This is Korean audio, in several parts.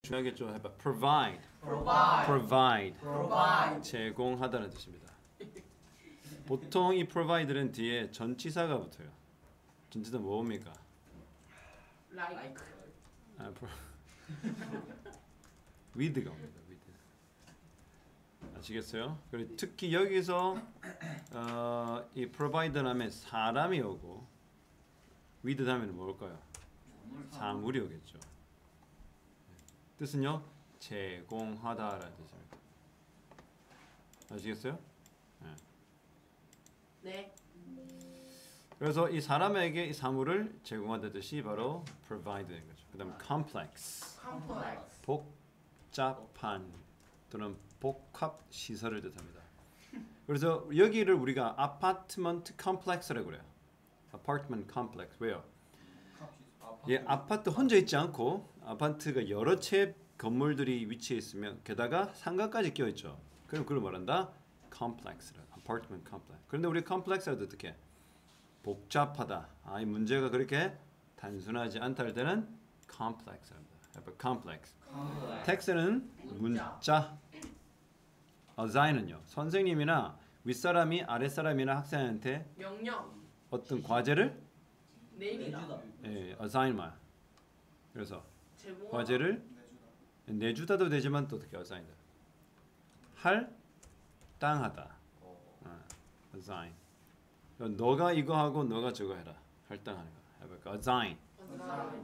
중요하겠죠. 해봐. provide. 제공하다는 뜻입니다. 보통 이 provide는 뒤에 전치사가 붙어요. 전치사 뭡니까? like. with가 옵니다. with. 아시겠어요? 그리고 특히 여기서 이 provider 하면 사람이 오고 with 하면 뭘까요? 사물이 오겠죠. 뜻은요? 제공하다라는 뜻입니다. 아시겠어요? 네. 그래서 이 사람에게 이 사물을 제공하다는 뜻이 바로 provide인 거죠. 그다음 complex. 복잡한 또는 복합 시설을 뜻합니다. 그래서 여기를 우리가 아파트먼트 컴플렉스라고 그래요. 아파트먼트 컴플렉스. 왜요? 예, 아파트 혼자 있지 않고 아파트가 여러 채 건물들이 위치해 있으면 게다가 상가까지 끼어 있죠. 그럼 그걸 말한다. 컴플렉스라. 아파트먼트 컴플렉스. 그런데 우리 컴플렉스라도 어떻게? 복잡하다. 이 문제가 그렇게 단순하지 않다 할 때는 complex입니다. complex. 텍스트는 문자. assign은요. 선생님이나 윗사람이 아랫사람이나 학생한테 명령. 어떤 과제를 내리다. 예, assign만. 그래서 제공하다. 과제를 내주다도 되지만 또 어떻게 assign다. 할당하다. assign. 너가 이거 하고 너가 저거 해라. 할당하는 거. 해볼까? assign.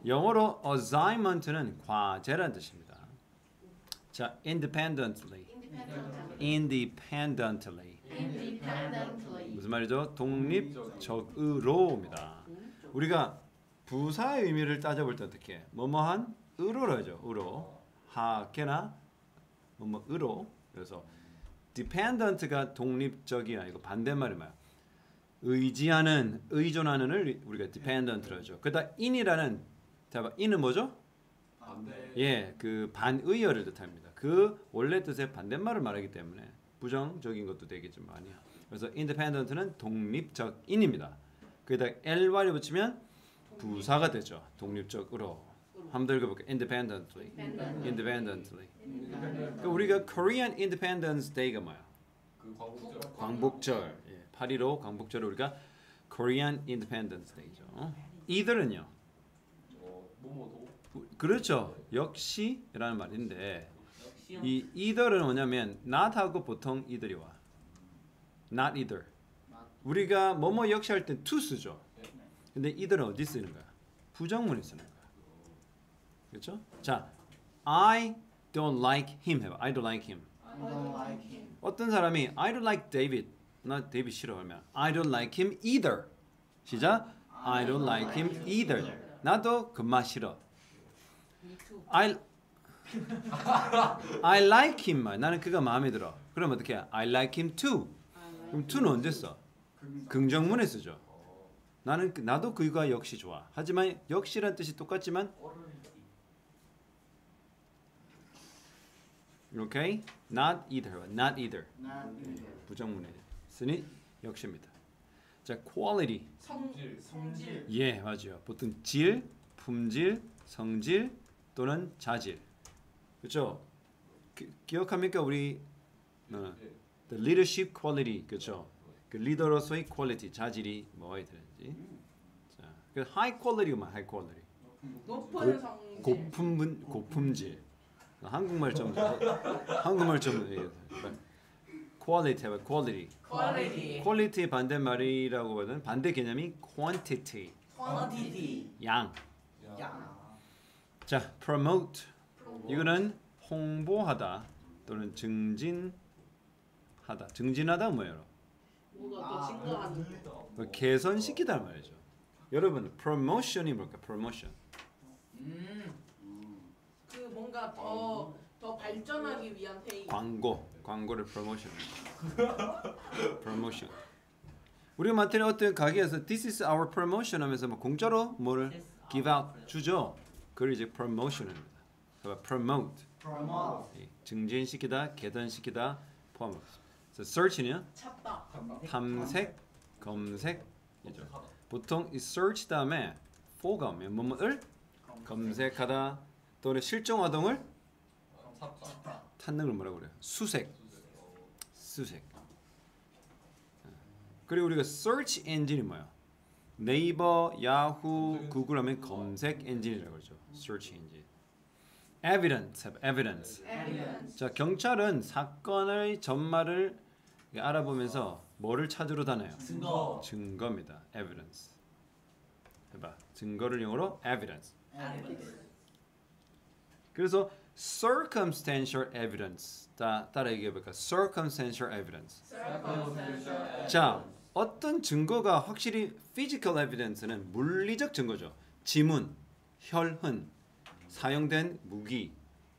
영어로 assignment는 과제라는 뜻입니다. 자, independently. 무슨 말이죠? 독립적으로입니다. 우리가 부사의 의미를 따져볼 때 어떻게? 뭐뭐한 의로로 하죠. 의로. 하게나 뭐뭐의로. 그래서 dependent가 독립적이 아니고 반대말이 뭐야? 의지하는, 의존하는을 우리가 dependent로 하죠. 그다음 in이라는 자, in은 뭐죠? 반대. 예, 그 반의어를 뜻합니다. 그 원래 뜻의 반대말을 말하기 때문에 부정적인 것도 되겠지만 아니야. 그래서 independent는 독립적인입니다. 거기다 ly를 붙이면 부사가 되죠. 독립적으로. 한번 읽어볼게요. independently. 그러니까 우리가 Korean Independence Day가 뭐야? 그 광복절. 광복절. 예, 8.15 광복절을 우리가 Korean Independence Day죠. 이들은요. 뭐뭐도. 그렇죠. 역시라는 말인데 이 either은 뭐냐면 not하고 보통 이들이 와. not either. 우리가 뭐뭐 역시 할 때 to 쓰죠. 근데 either은 어디 쓰는 거야? 부정문에 쓰는 거야. 그렇죠? 자, I don't like him 해봐. I don't like him. 어떤 사람이 I don't like David. 나 데이빗 싫어 하면 I don't like him either. 시작. I don't like him either. 나도 그 맛 싫어. I like him. 나는 그가 마음에 들어. 그럼 어떻게 해? I like him too. 그럼 to는 언제 써? 긍정문에 쓰죠. 나도 그가 역시 좋아. 하지만 역시란 뜻이 똑같지만 오케이? Not either. 부정문에 쓰니 역시입니다. 자, quality. 성질. 예, 맞아요. 보통 질, 품질, 성질 또는 자질. 그렇죠? 기억합니까? 우리 the leadership quality. 그렇죠? 그 리더로서의 quality, 자질이 뭐가 되는지. 자, 그 high quality가 뭐 high quality. 높은 성질. 고품질. 한국말 좀 quality 해봐. quality 반대말이라고 하는 반대 개념이 quantity. 양. 자, promote. 이거는 홍보하다 또는 증진하다. 증진하다 뭐예요? 뭐가 더 증가하는 거. 개선시키다 말이죠. 여러분, promotion이 뭘까? promotion. 그 뭔가 더 발전하기 위한 회의. 광고를 promotion. promotion. 우리 마트는 어떤 가게에서 this is our promotion 하면서 뭐 공짜로 뭐를 give out 주죠. 그걸 이제 promotion입니다. promote. 증진시키다, 개선시키다 포함합니다. search는요? 찾다. 탐색, 검색이죠. 보통 이 search 다음에 for가 오면 뭐뭐를 검색하다 또는 실종 아동을 찾다. 찾는 걸 뭐라고 그래요? 수색. 수색. 그리고 우리가 search 엔진이 뭐야? 네이버, 야후, 구글 하면 검색 엔진이라고 그러죠. search 엔진. evidence, evidence. evidence. 자, 경찰은 사건의 전말을 알아보면서 뭐를 찾으러 다녀요? 증거. 증거입니다. evidence. 해봐. 증거를 영어로 evidence. 그래서 circumstantial evidence. 따라 얘기해볼까? circumstantial evidence. 자, 어떤 증거가 확실히 physical evidence는 물리적 증거죠. 지문, 혈흔, 사용된 무기,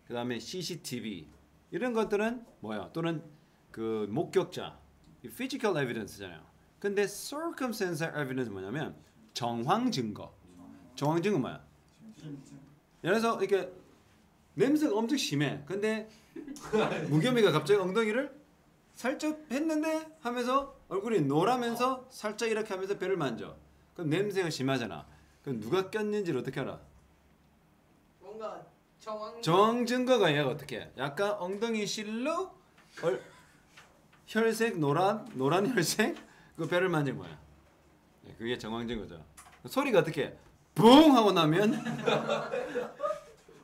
그 다음에 CCTV 이런 것들은 뭐야? 또는 그 목격자, physical evidence잖아요. 근데 circumstantial evidence 뭐냐면 정황 증거. 정황 증거 뭐야? 예를 들어서 이렇게 냄새가 엄청 심해. 근데 무겸이가 갑자기 엉덩이를 살짝 했는데 하면서 얼굴이 노라면서 살짝 이렇게 하면서 배를 만져. 그럼 냄새가 심하잖아. 그럼 누가 꼈는지를 어떻게 알아? 뭔가 정황. 정황 증거가 얘가 어떻게 해? 약간 엉덩이 실로 혈색 노란 혈색 그 배를 만진 거야. 그게 정황 증거죠. 소리가 어떻게 해? 붕 하고 나면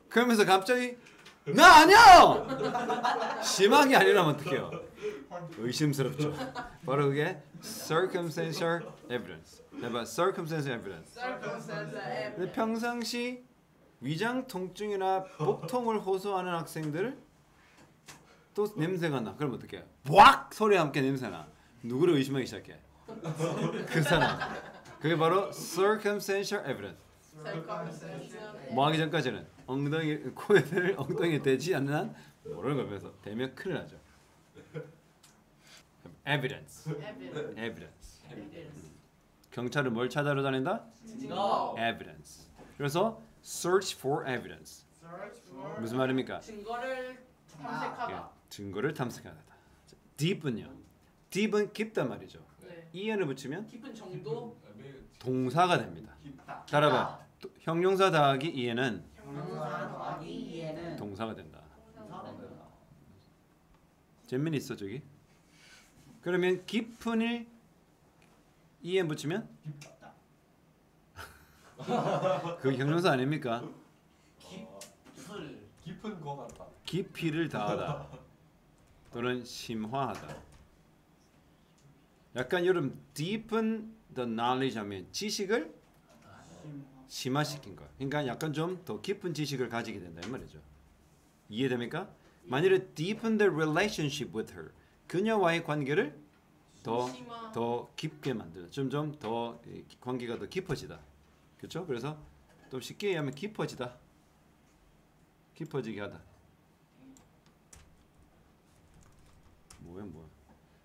그러면서 갑자기 나 아니야! 심하게 아니라면 어떡해요? 의심스럽죠. 바로 그게 circumstantial evidence. 해봐, circumstantial evidence. circumstantial 근데 evidence. 평상시 위장 통증이나 복통을 호소하는 학생들 또 냄새가 나. 그럼 어떡해? 왁! 소리와 함께 냄새나. 누구를 의심하기 시작해? 그 사람. 그게 바로 circumstantial evidence. circumstantial 뭐 하기 전까지는 엉덩이 코에 대를 엉덩이에 대지 않는 한 모르는 거면서 대면 큰일 나죠. evidence. evidence. evidence. evidence. 경찰은 뭘 찾아러 다닌다? 증거. evidence. 그래서 search for evidence. search for 무슨 말입니까? 증거를 탐색하다. 증거를 탐색하다. deep은요. deep은 깊단 말이죠. 네. en을 붙이면 깊은 정도. 동사가 됩니다. 깊다. 따라봐. 형용사 더하기 en은 형용사 더하기 이해는 동사가 된다. 동사가 된다. 재민이 있어 저기? 그러면 깊은을 en 붙이면 깊다. 그 형용사 아닙니까? 깊을. 깊은 거 같다. 깊이를 다하다 또는 심화하다. 약간 여러분 deepen the knowledge 하면 지식을 심화시킨 거. 그러니까 약간 좀 더 깊은 지식을 가지게 된다 이 말이죠. 이해됩니까? 만일에 deepen the relationship with her, 그녀와의 관계를 심화. 더 깊게 만들다. 점점 더 관계가 더 깊어지다. 그렇죠? 그래서 또 쉽게 얘기하면 깊어지다. 깊어지게 하다. 뭐야.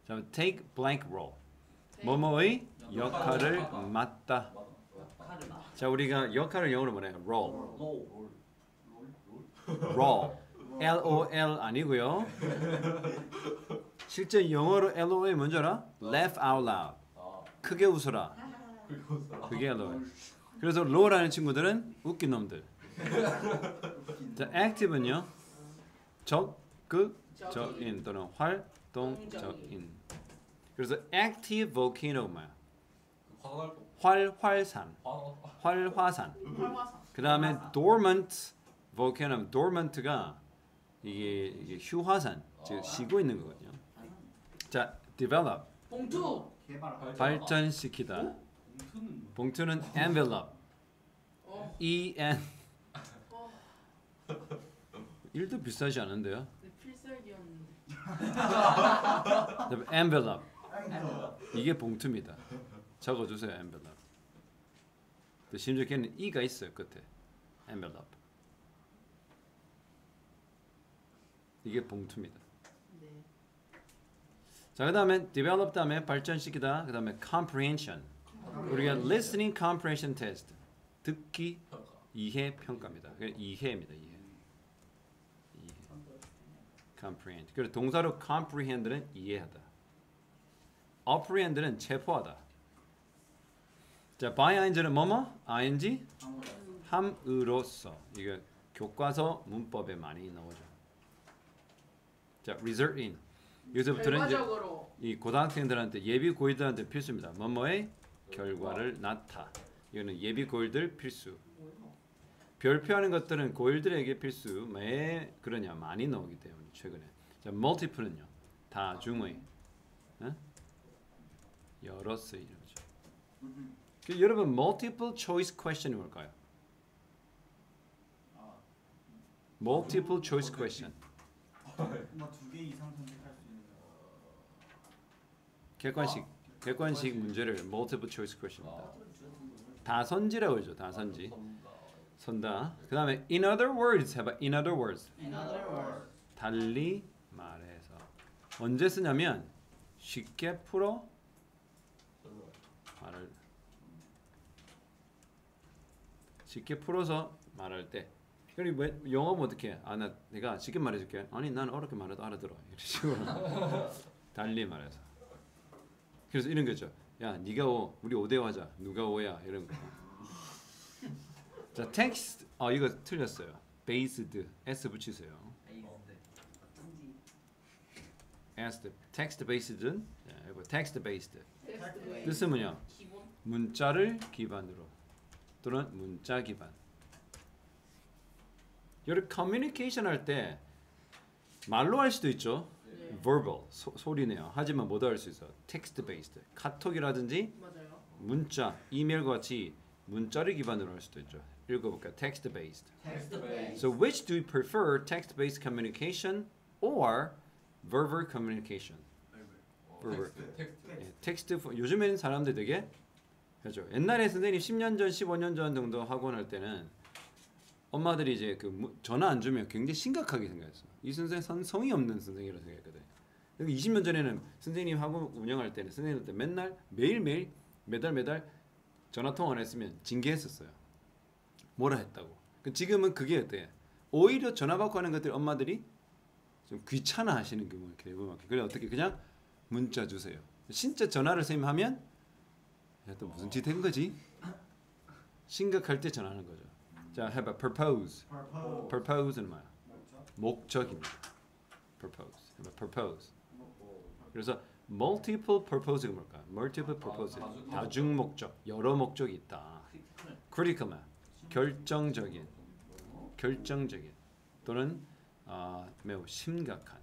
자, take blank role. 뭐뭐의 역할을 맡다. 자, 우리가 역할을 영어로 뭐래요? role. role. L-O-L 아니고요. 실제 영어로 L-O-L 뭔지 알아? laugh out loud. 크게 웃어라. 그게 LOL. 그래서 로라는 친구들은 웃긴 놈들. 자, active는요. 적극적인 또는 활동적인. 그래서 active volcano 뭐야? 활활산. 활화산. 활화산. 그 다음에 dormant volcano. dormant가 이게 휴화산, 즉 쉬고 있는 거거든요. 자, develop. 봉투. 개발. 발전시키다. 봉투는 envelope. 어. E-N. 어. 일도 비싸지 않은데요. 내 필살기였는데. envelope. 이게 봉투입니다. 적어주세요, envelope. 심지어 걔는 E가 있어요, 끝에. envelope. 이게 봉투입니다. 네. 자, 그 다음에 develop 다음에 발전시키다. 그 다음에 comprehension. 우리가 listening comprehension test. 듣기 이해 평가입니다. 이해입니다. 이해. comprehend. 그리고 동사로 comprehend는 이해하다. apprehend는 체포하다. 자, by ing는 뭐뭐? ing 함으로써. 이거 교과서 문법에 많이 나오죠. 자, result in. 여기서부터는 이제 결과적으로 이 고등학생들한테 예비 고일들한테 필수입니다. 뭐뭐의 결과를 나타. 이거는 예비 고일들 필수. 별표하는 것들은 고일들에게 필수. 왜 그러냐? 많이 나오기 때문에 최근에. 자, multiple는요. 다중의. 어? 여러 쓰이 이러죠. 그 여러분 multiple choice question이 뭘까요? multiple choice question. 뭐두 개 이상 선택할 수 있는 객관식 문제를 multiple choice question입니다. 다선지라고 그러죠. 다선지. 선다. 그다음에 in other words 해봐. in other words. In other words, 달리 말해서. 언제 쓰냐면 쉽게 풀어 말을 쉽게 풀어서 말할 때. 그리고 뭐 영어면 어떻게 해? 내가 쉽게 말해줄게. 아니 난 어렵게 말해도 알아들어. 이런 식으로 달리 말해서. 그래서 이런 거죠. 야 네가 5, 우리 5대5 하자. 누가 5야? 이런 거. 자 text 이거 틀렸어요. based s 붙이세요. as text based는 이거 text based 뜻은 뭐냐? 기본 문자를 기반으로 또는 문자 기반. 여러분 커뮤니케이션 할 때 말로 할 수도 있죠. 네. verbal 소리네요. 하지만 뭐도 할 수 있어. text based 카톡이라든지 맞아요. 문자, 이메일과 같이 문자를 기반으로 할 수도 있죠. 읽어볼까요? text based. text based. So which do you prefer, text based communication or verbal communication? verbal. 텍스트 요즘에는 사람들 되게 그렇죠. 옛날에 선생님 10년 전, 15년 전 정도 학원 할 때는 엄마들이 이제 전화 안 주면 굉장히 심각하게 생각했어. 이 선생 성의 없는 선생이라고 생각했거든. 20년 전에는 선생님 학원 운영할 때는 선생님한테 맨날 매일매일 매달 전화 통화 안 했으면 징계했었어요. 뭐라 했다고. 지금은 그게 어때? 오히려 전화 받고 하는 것들 엄마들이 좀 귀찮아 하시는 경우가 대부분 많고. 그래 어떻게 그냥 문자 주세요. 진짜 전화를 선생님 하면 야, 또 무슨 짓 한 거지? 심각할 때 전화하는 거죠. 자, 해봐. propose. propose는 뭐야? 목적입니다. propose. 해봐. propose. 그래서 multiple purpose가 뭘까? multiple purpose. 다중 목적, 여러 목적이 있다. critical 뭐야? 결정적인 또는 매우 심각한.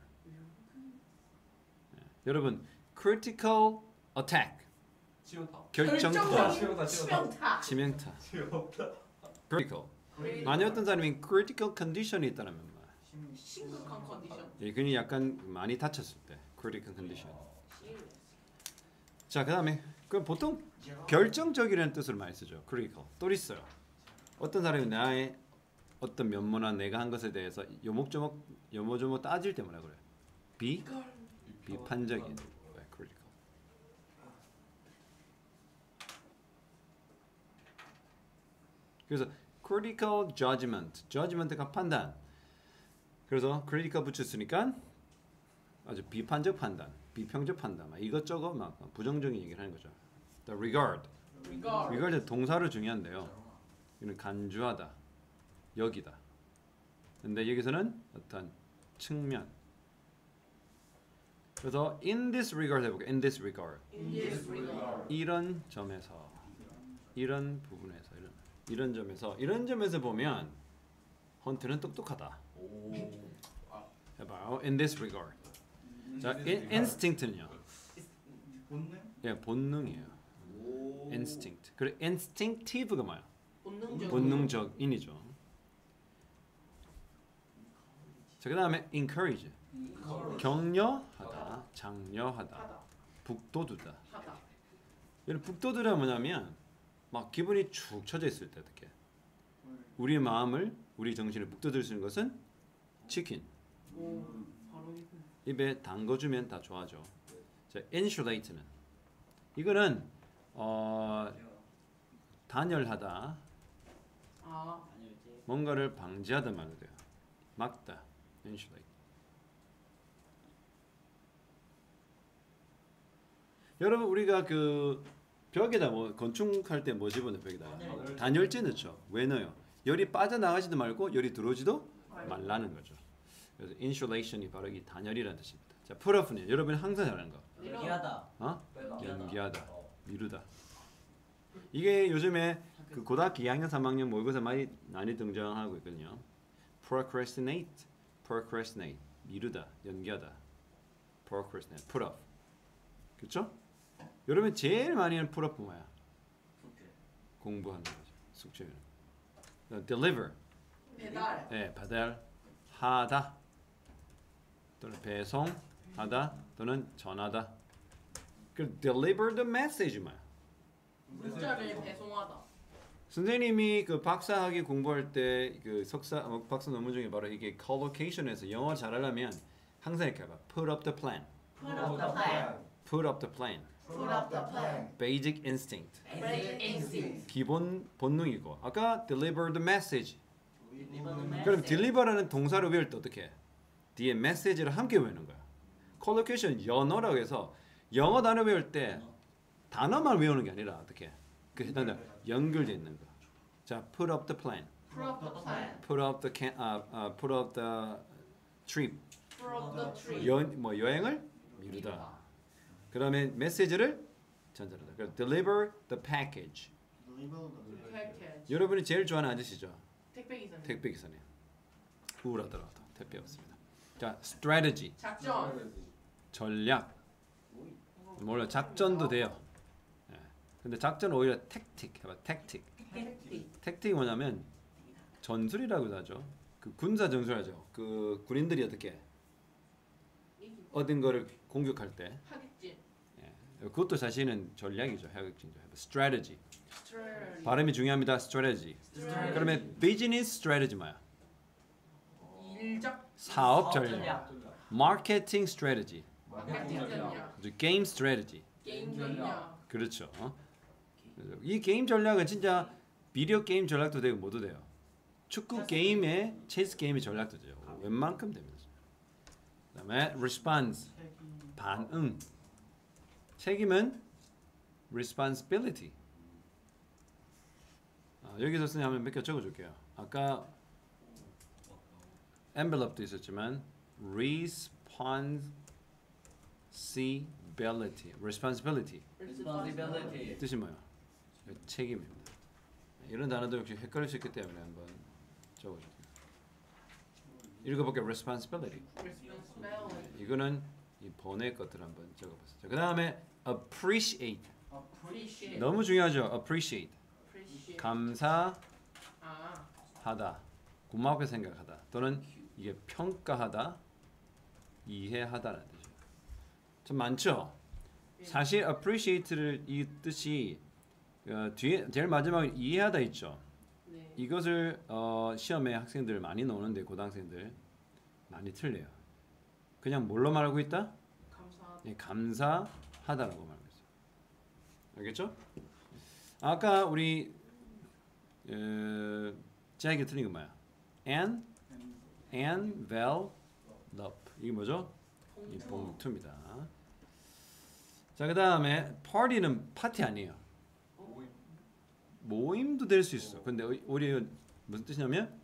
여러분 critical attack 결정타 치명타 critical 만약 어떤 사람이 critical condition이 있다면 뭐야? 심각한 컨디션 그니 약간 많이 다쳤을 때 critical condition. 자 그다음에 그 보통 결정적이라는 뜻으로 많이 쓰죠. critical 또 있어요. 어떤 사람이 나의 어떤 면모나 내가 한 것에 대해서 요모조모 따질 때 뭐라 그래? 비판적인 critical. 그래서 critical judgment가 판단. 그래서 critical 붙였으니까 아주 비판적 판단, 비평적 판단, 막 이것저것 막 부정적인 얘기를 하는 거죠. The regard 동사로 중요한데요. 이는 간주하다, 여기다. 근데 여기서는 어떤 측면. 그래서 in this regard 해볼게요. in this regard. 이런 점에서, 이런 부분에서, 이런 점에서 보면 헌트는 똑똑하다. 해봐요. in this regard. 자, instinct는요. 본능? 예, 본능이에요. instinct. 그리고 instinctive가 뭐야? 본능적인이죠. 자, 그다음에 encourage. 격려하다, 장려하다, 북돋우다. 여러분 북돋우라 뭐냐면 막 기분이 축 처져 있을 때 어떻게? 우리의 마음을, 우리 정신을 북돋을 수 있는 것은 치킨. 입에 담궈주면 다 좋아져. 자, insulate는 이거는 단열하다, 뭔가를 방지하다 말로 돼요. 막다, insulate. 여러분 우리가 그 벽에다 뭐 건축할 때 뭐 집어넣어 벽에다가? 단열재 넣죠. 왜 넣어요? 열이 빠져나가지도 말고 열이 들어오지도 말라는 거죠. 그래서 insulation이 바로 이 단열이라는 뜻입니다. 자, put off는 여러분이 항상 잘하는 거. 연기하다. 어? 빼다. 연기하다, 미루다. 이게 요즘에 그 고등학교 2학년, 3학년 모의고사 많이 등장하고 있거든요. procrastinate, 미루다, 연기하다. procrastinate, put off. 그렇죠? 여러분 제일 많이 하는 put off 뭐야? 공부하는 거죠. 숙제. deliver, 배달. 네, 배달하다 또는 배송하다 또는 전하다. 그 deliver the message 뭐야? 문자를 배송하다. 선생님이 그 박사학위 공부할 때 그 박사 논문 중에 바로 이게 collocation에서 영어 잘하려면 항상 이렇게 봐. Put up the plan. Put up the plan. Put up the plan. Put up the plan. Basic instinct. Basic instinct. 기본 본능이고. 아까 deliver the message. Deliver the 그럼 message. deliver라는 동사를 외울 때 어떻게 해? 뒤에 message를 함께 외우는 거야. collocation 연어라고 해서 영어 단어 외울 때 단어만 외우는 게 아니라 어떻게 해? 그 해당 연결돼 있는 거. 자, put up the plan. Put up the plan. Put up the trip. Put up the tree. 여행을 미루다. 그다음에 메시지를 전달하다. 그래서 deliver the package. package. 여러분이 제일 좋아하는 아저씨죠. 택배 기사님. 택배 기사님. 우울하더라도 택배 없습니다. 자, strategy. 작전. 전략. 물론 작전도 돼요. 예. 근데 작전 오히려 tactic 해봐. tactic. tactic이 뭐냐면 전술이라고도 하죠. 그 군사 전술하죠. 그 군인들이 어떻게 얻은 거를 공격할 때 하객진. 예. 그것도 사실은 전략이죠. 하객진죠. strategy. Strategy. 발음이 중요합니다. strategy. 그러면 business strategy 뭐야? 일작. 사업 전략. marketing strategy. 마케팅 전략. game strategy. 게임 전략. 그렇죠. 이 게임 전략은 진짜 비디오 게임 전략도 되고 뭐도 돼요. 축구 게임에 체스 게임의 전략도 돼요. 웬만큼 됩니다. 그다음에 response 반응. 책임은 responsibility. 여기서 선생님 한번 몇 개 적어줄게요. 아까 envelope도 있었지만 responsibility. Responsibility. 뜻이 뭐예요? 책임입니다. 이런 단어도 역시 헷갈릴 수 있기 때문에 한번 적어줄게요. 읽어볼게요. responsibility. Responsibility. 이거는 이 번외 것들 한번 적어봤어요. 그 다음에 appreciate. Appreciate. 너무 중요하죠. appreciate. Appreciate. 감사하다. 아. 고맙게 생각하다. 또는 이게 평가하다, 이해하다라는 뜻이에요. 좀 많죠? 사실 appreciate를 이 뜻이 뒤에 제일 마지막에 이해하다 있죠. 네. 이것을 시험에 학생들 많이 나오는데 고등학생들 많이 틀려요. 그냥 뭘로 말하고 있다? 감사하다. 예, 감사하다라고 말하고 있어요. 알겠죠? 아까 우리 제가 틀린 건 뭐야? envelope. 이게 뭐죠? 이 봉투입니다. 자, 그 다음에 party는 파티 아니에요. 모임도 될 수 있어. 근데 우리 무슨 뜻이냐면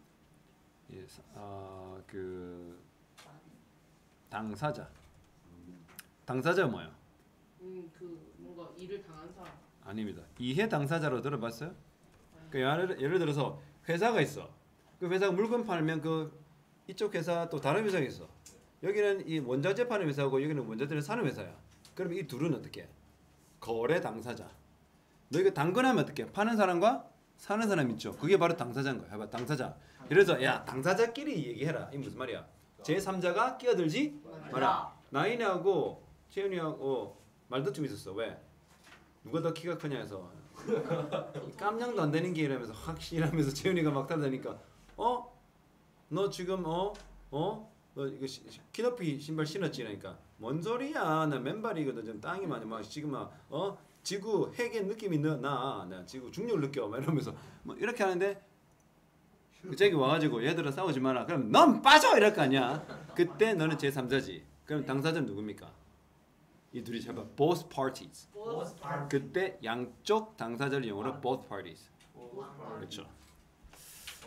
그 당사자. 당사자가 뭐예요? 그 뭔가 일을 당한 사람. 아닙니다. 이해 당사자로 들어봤어요? 그 예를 들어서 회사가 있어. 그 회사가 물건 팔면 그 이쪽 회사 또 다른 회사가 있어. 여기는 이 원자재 파는 회사고 여기는 원자재를 사는 회사야. 그럼 이 둘은 어떻게? 거래 당사자. 너 이거 당근하면 어떻게? 파는 사람과 사는 사람 있죠. 그게 바로 당사자인 거야. 해봐, 당사자. 그래서 야 당사자끼리 얘기해라. 이 무슨 말이야? 제3자가 끼어들지 마라. 나인이하고 채윤이하고 말다툼 있었어. 왜? 누가 더 키가 크냐 해서 깜냥도 안 되는 게 이러면서 확실하면서 채윤이가 막 타다니까 너 지금 너 이거 키높이 신발 신었지? 그러니까 뭔 소리야? 나 맨발이거든. 지금 땅이 많이 막 지금 막 지구 핵의 느낌이 나 지구 중력을 느껴 막 이러면서 뭐 이렇게 하는데 저기 와가지고 얘들아 싸우지 마라. 그럼 넌 빠져 이럴 거 아니야. 그때 너는 제3자지. 그럼 당사자는 누굽니까? 이 둘이 잡아 both parties. 그때 양쪽 당사자를 영어로 both parties. 그렇죠.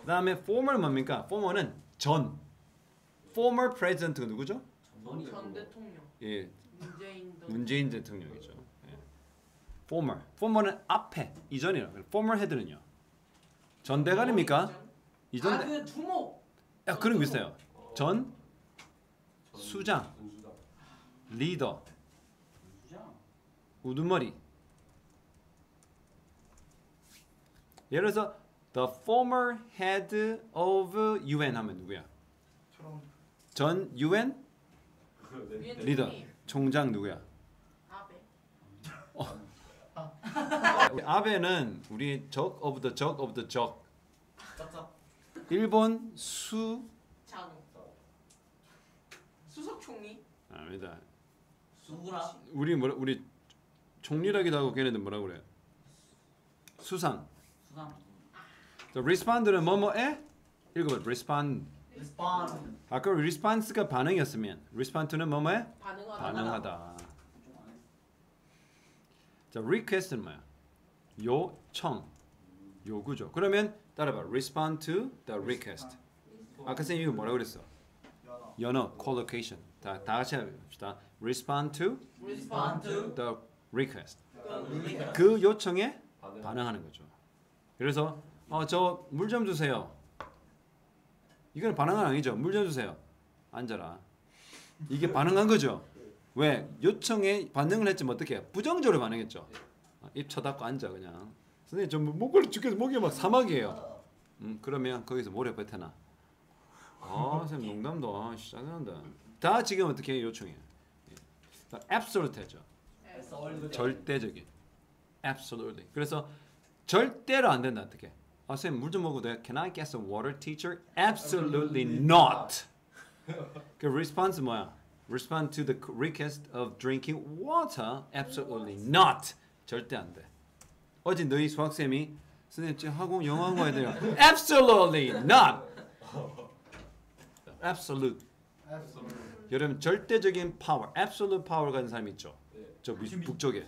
그다음에 formal 뭡니까? formal은 전. former president가 누구죠? 전 대통령. 예, 문재인 문재인 대통령이죠. 예. former는 앞에 이전이라. former head는요. 전대관입니까? 이전 대. 아그 주목. 야, 그런 거 비슷해요. 전 수장, 전수장. 리더, 수장. 우두머리. 예를 들어서 the former head of UN 하면 누구야? 트럼프. 전 UN 위에 리더, 총리. 총장 누구야? 아베. 아베는 우리 적 of the 적 of the 적. 짭짭. 일본 수 장. 수석 총리. 아니다. 수구라. 우리 총리라기도 하고 걔네들 뭐라 그래? 수상. 수상. 자, respond는 뭐뭐에 읽어봐. respond. respond. 아까 response가 반응이었으면 respond to는 뭐뭐에 반응하다. 반응하다. 자, request는 뭐야? 요청, 요구죠. 그러면 따라봐. respond to the request. 아까 선생님이 뭐라 그랬어? 연어. 연어, collocation. 다 같이 해봅시다. respond to respond to the request. the 그 요청에 반응. 반응하는 거죠. 그래서 저 물 좀 주세요. 이건 반응은 아니죠. 물 좀 주세요. 앉아라. 이게 반응한 거죠. 왜? 요청에 반응을 했지만 어떻게 해? 부정적으로 반응했죠. 입 쳐닫고 앉아 그냥. 선생님 저 목걸이 죽겠어. 목이 막 사막이에요. 그러면 거기서 모래 뱉어놔. 선생님 농담도 짜증난다. 다 지금 어떻게 요청해요? absolute죠. 절대적인. absolutely. 그래서 절대로 안 된다 어떻게? 선생님 물 좀 먹어도 돼? Can I get some water, teacher? Absolutely not. 그 response 뭐야? Respond to the request of drinking water? Absolutely not. 절대 안 돼. 어제 너희 수학쌤이 선생님 지금 학원 영어 한거 해야 돼요. Absolutely not. Absolute. 여러분 절대적인 power, absolute power 가진 사람 있죠. 네. 저 북쪽에.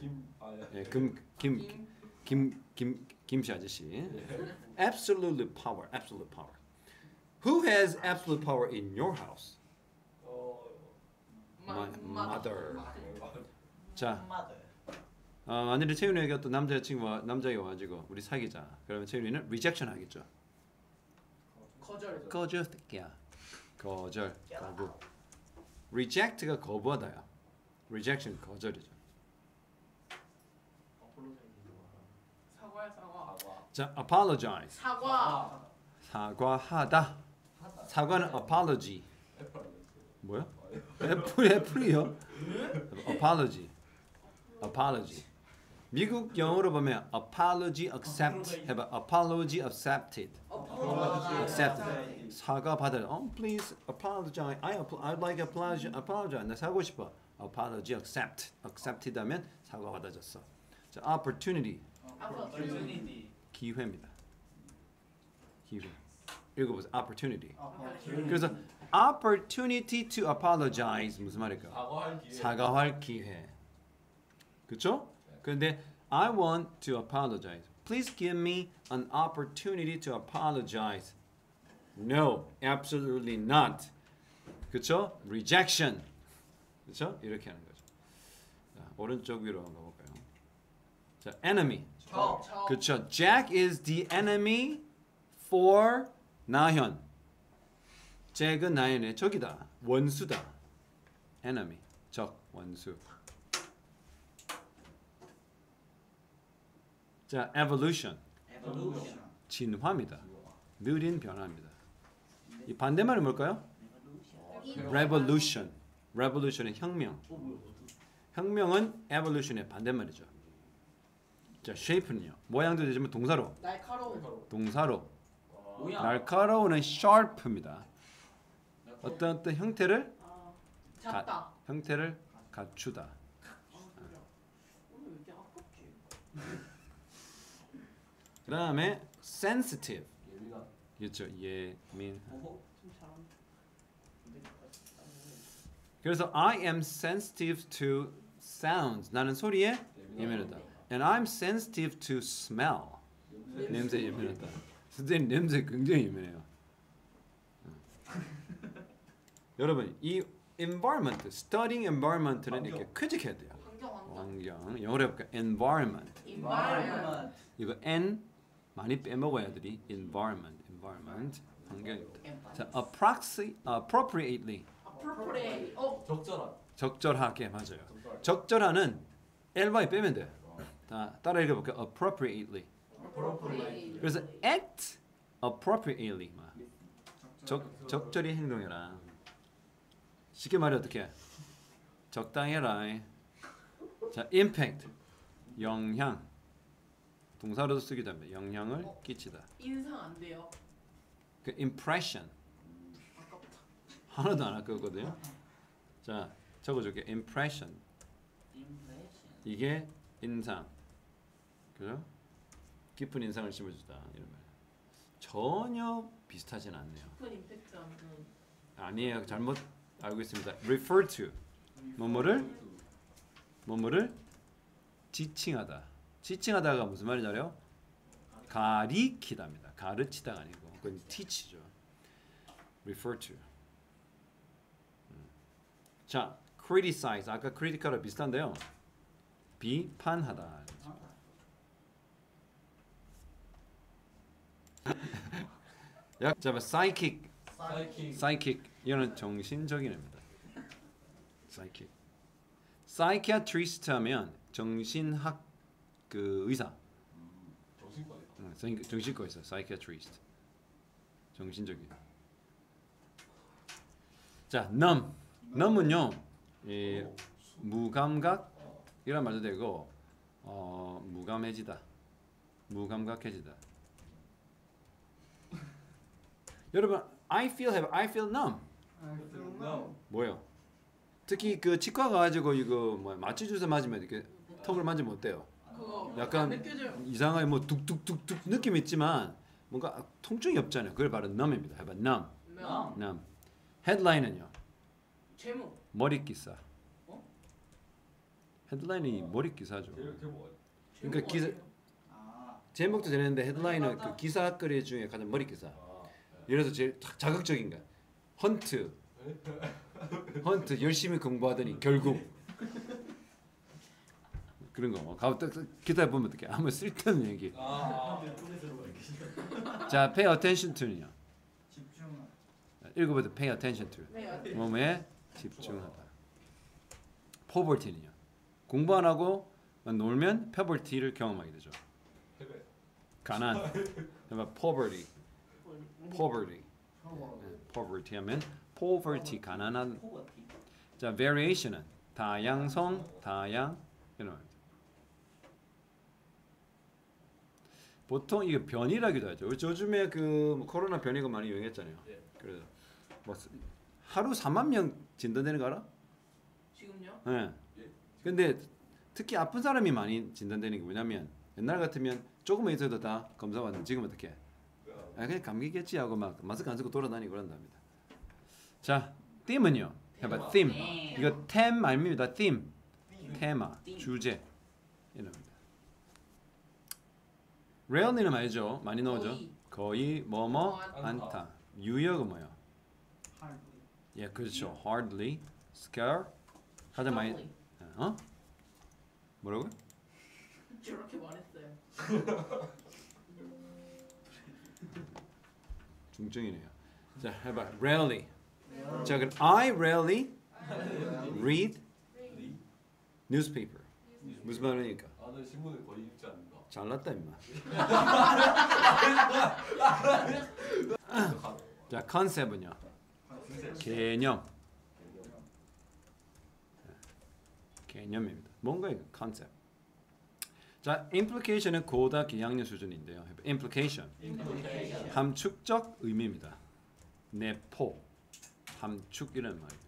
예, 김씨 아저씨. Absolute power, absolute power. Who has absolute power in your house? My mother. 자, 만약에 채윤이에게 어떤 남자친구가 와가지고 우리 사귀자. 그러면 채윤이는 rejection 하겠죠. 거절. 거절 새끼야. 거절, 거부. reject가 거부하다야. rejection 거절이죠. 사과야 사과. 자, apologize. 사과. 사과하다. 사과는 apology. 뭐야? 애플이요? apology. apology. 미국 영어로 보면 apology accept 해봐. apology accepted. accepted. 사과 받아요. please apologize. I'd like apologize. 나 사고 싶어. apology accept. accepted 하면 사과 받아줬어. 자, opportunity. opportunity. 기회입니다. 기회. 읽어보세요. opportunity. 그래서 opportunity to apologize 무슨 말일까? 사과할 기회. 사과할 기회. 그렇죠? 그런데 I want to apologize. Please give me an opportunity to apologize. No, absolutely not. 그렇죠? rejection. 그렇죠? 이렇게 하는 거죠. 자, 오른쪽 위로 한번 볼까요? 자, enemy. 적. 그렇죠. Jack is the enemy for 나현. 잭은 나현의 적이다. 원수다. enemy. 적, 원수. 자, evolution. evolution. 진화입니다. 느린 변화입니다. 이 반대말은 뭘까요? evolution. revolution. revolution의 혁명. 혁명은 evolution의 반대말이죠. 자, shape는요. 모양도 되지만 동사로. 날카로운. 동사로. 모양. 날카로우는 sharp입니다. 어떤 형태를 작다. 형태를 갖추다. 그래. 오늘 왜 이렇게 아깝지? 그다음에 sensitive. 예민한. 그렇죠. 예민. 오호. 좀 잘한다. 그래서 I am sensitive to sounds. 나는 소리에 예민하다. And I'm sensitive to smell. 냄새 예민하다. 선생님 냄새 굉장히 예민해요. 여러분 이 environment, studying environment는 이렇게 쾌적해야 돼요. 환경. 영어로 해볼까? environment. environment. 이거 n 많이 빼먹어야 들이 environment, environment 환경입니다. 자, appropriately appropriate. 적절한. 적절하게 맞아요. 적절한은 Ly 빼면 돼. 자, 따라 읽어볼게요. appropriately. appropriate. 그래서 act appropriately. 적절히 행동해라. 쉽게 말해 어떻게? 적당해라. 자, impact 영향 동사로도 쓰기도 합니다. 영향을 끼치다. 인상 안 돼요. 그 impression 아깝다. 하나도 안 할 거거든요. 자, 적어줄게. impression 이게 인상, 그죠? 깊은 인상을 심어주다 이런 말. 전혀 비슷하진 않네요. 깊은 임팩트하면 아니에요. 잘못 알고 있습니다. refer to 뭐뭐를 지칭하다. 지칭하다가 무슨 말인지 알아요? 가리키다입니다. 가르치다가 아니고 그건 teach죠. refer to. 자, criticize 아까 critical과 비슷한데요. 비판하다. 자, psychic psychic 이거는 정신적인 애입니다. psychic. psychiatrist 하면 정신학 그 의사. 정신과이다. 정신과 있어. psychiatrist. 정신적인. 자, numb은요. 이 무감각 이런 말도 되고 무감해지다. 무감각해지다. 여러분, I feel numb. 뭐요? 특히 그 치과 가가지고 이거 뭐 마취 주사 맞으면 이렇게 턱을 만지면 어때요? 그거 약간 안 느껴져요. 이상하게 뭐 뚝뚝뚝뚝 느낌 있지만 뭔가 통증이 없잖아요. 그걸 바로 numb입니다. 해봐 numb. numb. 헤드라인은요. 제목. 머리 기사. 헤드라인이 머리 기사죠. 그러니까 기사 제목도 되는데 헤드라인은 그 기사거리 중에 가장 머리 기사. 예를 들어서 제일 자극적인 거. 헌트 열심히 공부하더니 결국 그런 거. 기다 보면 어떻게 아무 쓸데없는 얘기. 자, pay attention to는요. 집중. 읽어봐도 pay attention to. 몸에 집중하다. poverty는요. 공부 안 하고 놀면 poverty를 경험하게 되죠. 가난. 그러니까 poverty 하면 poverty 가난한. 자, variation은 다양성, 다양 이런 말입니다. 보통 이거 변이라기도 하죠. 요즘에 그 코로나 변이가 많이 유행했잖아요. 그래서 뭐 하루 4만 명 진단되는 거 알아? 지금요? 네. 근데 특히 아픈 사람이 많이 진단되는 게 뭐냐면 옛날 같으면 조금만 있어도 다 검사 받는. 지금 어떻게? 그냥 감기겠지 하고 막 마스크 안 쓰고 돌아다니고 그런답니다. 자, theme은요. 해봐. theme. 이거 theme 아닙니다. theme. 테마, 주제 이럽니다. rarely는 말이죠. 많이 나오죠. 거의 뭐뭐 않다. 유역은 뭐요? 예, 그렇죠. hardly, scare 가장 많이. 뭐라고요? 저렇게 말했어요. 중증이네요. 자, 해봐. rarely. 자, 그럼 I rarely read newspaper. 무슨 말이니까? 나는 신문을 거의 읽지 않는다. 잘났다 임마. 자, 컨셉은요. 개념. 개념입니다. 뭔가 이거 컨셉. 자, implication은 고다 기학년 수준인데요. implication. 함축적 의미입니다. 내포, 함축이라는 말이죠.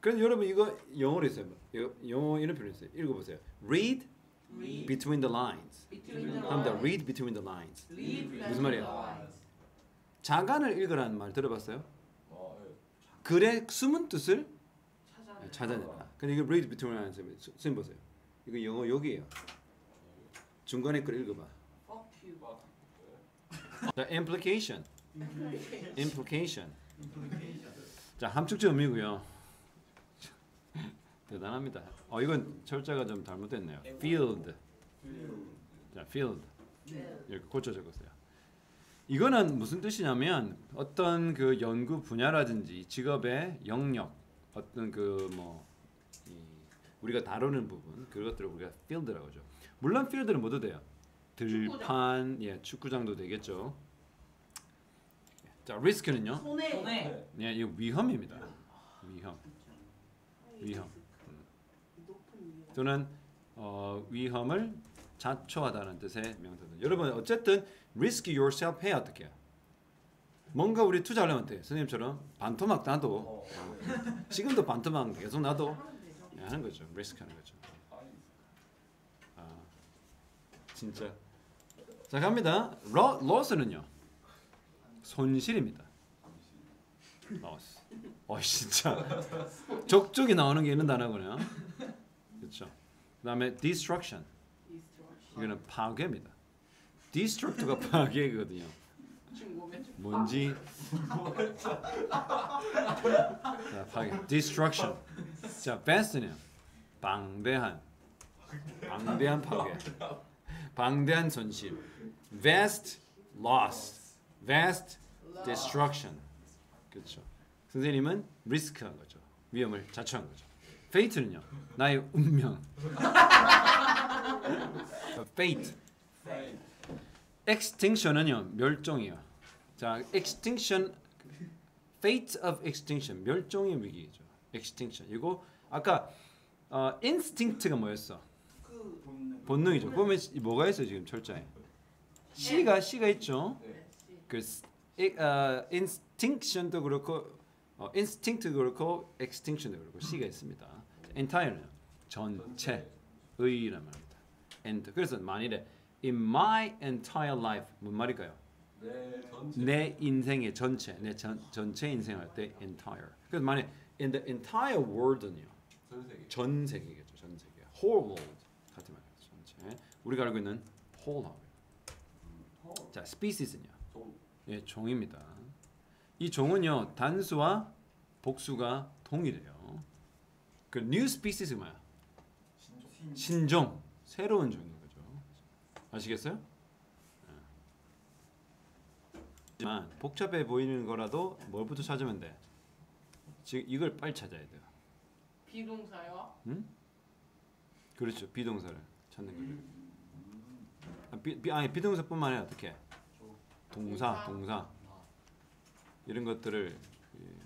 그래서 여러분 이거 영어로 있어요. 영어 이런 표현 있어요. 읽어보세요. Read between the lines. 합니다. Read between the lines. 무슨 말이에요? 자간을 읽으라는 말 들어봤어요? 글의 숨은 뜻을 찾아내라. 근데 이거 read between the lines 쓰임 보세요. 이거 영어 여기에요. 중간에 걸 읽어봐. Fuck you. 자, implication. implication. 자, 함축적 의미고요. 대단합니다. 이건 철자가 좀 잘못됐네요. field. 자, field. 이렇게 고쳐 적었어요. 이거는 무슨 뜻이냐면 어떤 그 연구 분야라든지 직업의 영역, 어떤 그 뭐 우리가 다루는 부분 그것들을 우리가 field라고 하죠. 물론 field는 뭐도 돼요. 들판, 축구장도 되겠죠. 자, risk는요? 손해. 예, 이거 위험입니다. 위험. 또는 위험을 자초하다는 뜻의 명사죠. 여러분 어쨌든 risk yourself 해야 어떻게? 뭔가 우리 투자하려면 어때? 선생님처럼 반토막 놔도 지금도 반토막 계속 놔도 하는 거죠. risk 하는 거죠. 진짜. 자, 갑니다. loss는요? 손실입니다. loss. 진짜 족족이 나오는 게 있는 단어군요. 그렇죠. 그다음에 destruction. 이거는 파괴입니다. destruct가 파괴거든요. 뭔지 자, 파괴. destruction. 자, vast는요? 방대한 파괴. 방대한 손실. vast loss. vast destruction. 그렇죠. 선생님은 리스크한 거죠. 위험을 자초한 거죠. fate는요? 나의 운명. fate. extinction은요? 멸종이요. 자, extinction, fate of extinction, 멸종의 위기죠. extinction. 이거 아까 instinct가 뭐였어? 본능이죠. 그러면 뭐가 있어 지금 철자에? C가 있죠. 그 instinction도 그렇고 instinct도 그렇고 extinction도 그렇고 C가 있습니다. entire는 전체의란 말입니다. and 그래서 만일에 in my entire life 뭔 말일까요? 내 인생의 전체, 내 전체 인생 할 때 entire. 그래서 만약 in the entire world는요. 전 세계겠죠. 전 세계. whole world 같은 말이죠. 전체. 우리가 알고 있는 whole하고. 자, species는요. 예, 종입니다. 이 종은요 단수와 복수가 동일해요. 그 new species가 뭐야? 신종, 새로운 종인 거죠. 아시겠어요? 하지만 복잡해 보이는 거라도 뭘부터 찾으면 돼? 지금 이걸 빨리 찾아야 돼요. 비동사요? 응? 그렇죠. 비동사를 찾는 거죠. 아니 비동사뿐만 아니라 어떻게? 동사. 이런 것들을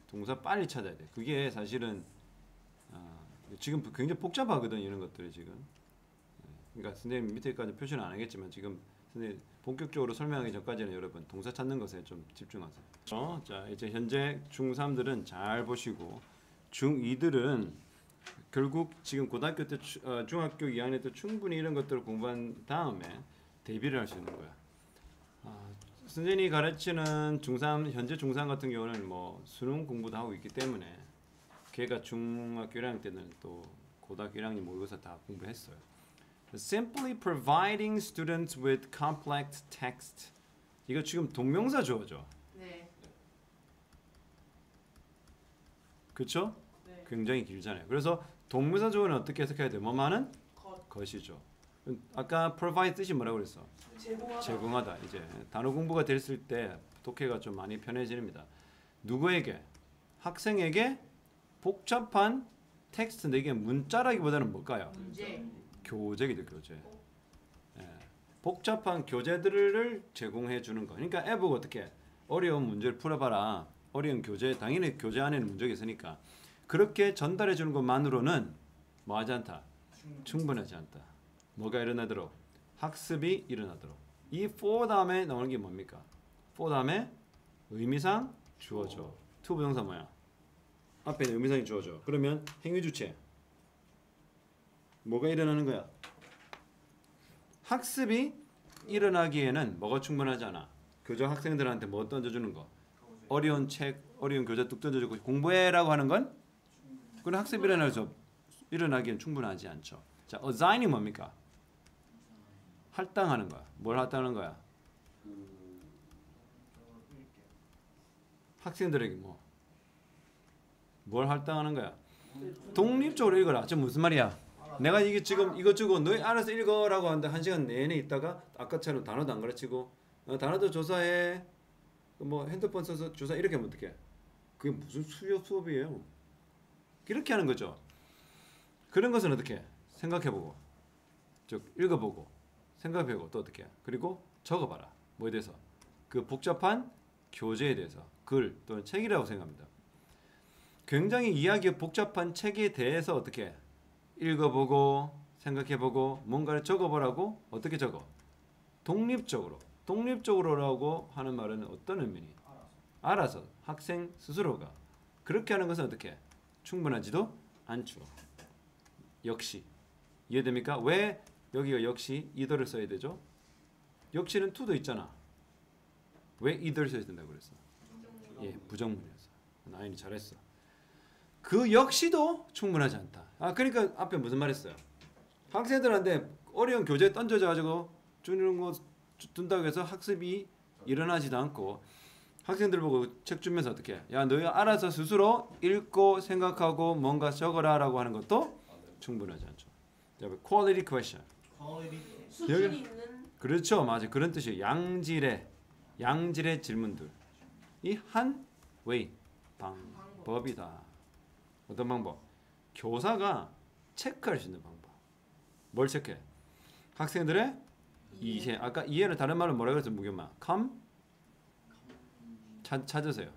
동사 빨리 찾아야 돼. 그게 사실은 지금 굉장히 복잡하거든 이런 것들이 지금. 그러니까 선생님 밑에까지 표시는 안 하겠지만 지금 선생님 본격적으로 설명하기 전까지는 여러분 동사 찾는 것에 좀 집중하세요. 자, 이제 현재 중3들은 잘 보시고 중2들은 결국 지금 고등학교 때 중학교 2학년 때 충분히 이런 것들을 공부한 다음에 대비를 할 수 있는 거야. 선생님이 가르치는 중3 현재 중3 같은 경우는 뭐 수능 공부도 하고 있기 때문에 걔가 중학교 1학년 때는 또 고등학교 1학년 모의고사 다 공부했어요. Simply providing students with complex text. 이거 지금 동명사 주어죠. 네. 그렇죠? 네. 굉장히 길잖아요. 그래서 동명사 주어는 어떻게 해석해야 돼요? 뭐만은 것이죠. 아까 provide 뜻이 뭐라고 그랬어? 제공하다. 이제 단어 공부가 됐을 때 독해가 좀 많이 편해집니다. 누구에게? 학생에게 복잡한 텍스트 이게 문자라기보다는 뭘까요? 문제. 교재기도 교재. 예. 복잡한 교재들을 제공해 주는 거. 그러니까 애보고 어떻게 어려운 문제를 풀어봐라. 어려운 교재 당연히 교재 안에는 문제가 있으니까 그렇게 전달해 주는 것만으로는 뭐하지 않다. 충분하지 않다. 뭐가 일어나도록 학습이 일어나도록. 이 for 다음에 나오는 게 뭡니까? for 다음에 의미상 주어져. to 부동사 뭐야? 앞에 있는 의미상이 주어져. 그러면 행위 주체. 뭐가 일어나는 거야? 학습이 일어나기에는 뭐가 충분하지 않아? 교장 학생들한테 뭐 던져주는 거? 어려운 책, 어려운 교재 뚝 던져주고 공부해라고 하는 건? 그건 학습이 일어나기엔 충분하지 않죠. 자, assign이 뭡니까? 할당하는 거야. 뭘 할당하는 거야? 학생들에게 뭐? 뭘 할당하는 거야? 독립적으로 읽어라. 저 무슨 말이야? 내가 이게 지금 이거 주고 너희 알아서 읽어라고 하는데 1시간 내내 있다가 아까처럼 단어도 안 가르치고 단어도 조사해. 뭐 핸드폰 써서 조사 이렇게 하면 어떡해? 그게 무슨 수업이에요? 이렇게 하는 거죠. 그런 것은 어떻게? 생각해보고 즉 읽어보고 생각해보고 또 어떻게? 그리고 적어봐라. 뭐에 대해서? 그 복잡한 교재에 대해서 글 또는 책이라고 생각합니다. 굉장히 이야기가 복잡한 책에 대해서 어떻게? 읽어보고 생각해보고 뭔가를 적어보라고 어떻게 적어? 독립적으로. 독립적으로라고 하는 말은 어떤 의미니? 알아서 학생 스스로가 그렇게 하는 것은 어떻게? 충분하지도 않죠. 역시 이해됩니까? 왜 여기가 역시 either를 써야 되죠? 역시는 to도 있잖아. 왜 either 써야 된다고 그랬어? 예, 부정문이었어. 나인이 잘했어. 그 역시도 충분하지 않다. 그러니까 앞에 무슨 말했어요? 학생들한테 어려운 교재 던져져 가지고 주는 거 둔다고 해서 학습이 일어나지도 않고 학생들 보고 책 주면서 어떻게? 야, 너희 알아서 스스로 읽고 생각하고 뭔가 적어라라고 하는 것도 충분하지 않죠. quality question. 수준이 있는 그렇죠, 맞아. 그런 뜻이에요. 양질의 질문들. 이 한 way 방법이다. 어떤 방법? 교사가 체크할 수 있는 방법. 뭘 체크해? 학생들의 이해. 아까 이해를 다른 말로 뭐라 그랬어, 무겸아? 찾으세요.